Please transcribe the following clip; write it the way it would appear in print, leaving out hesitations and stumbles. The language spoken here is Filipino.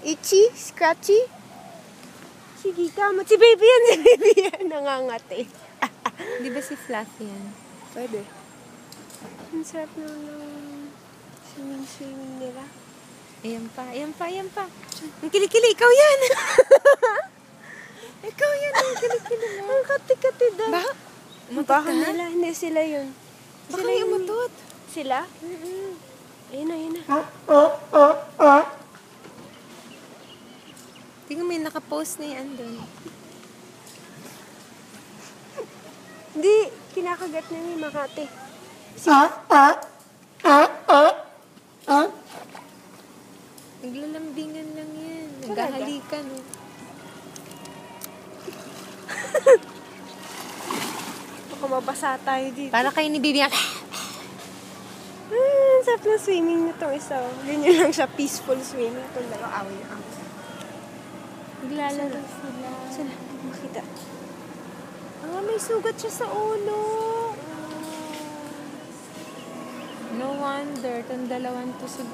Itchy? Scratchy? Sige, kamot. Si baby yan, si baby yan. Nangangati. Di ba si Fluffy yan? Pwede. Ang sarap ng swimming nila. Ayan pa, ayan pa, ayan pa. Ang kilikili, ikaw yan! Ikaw yan, ang kilikili mo. Ang kati-kati daw. Baka? Baka nila, hindi sila yun. Baka yung umatot. Sila? Ayun na, ayun na. Tingnan mo yung nakapost na yan doon. Hindi, kinakagat na ni Makati. Naglalambingan lang yan. Naghahalikan. Baka mabasa tayo dito. Para kayo ni Bibi. Sarap na swimming na itong isa. Ganyan lang siya, peaceful swimming. Itong dalawa, away. Naglalaro sila. Saan? Makita. May sugat siya sa ulo. No wonder. Itong dalawan to si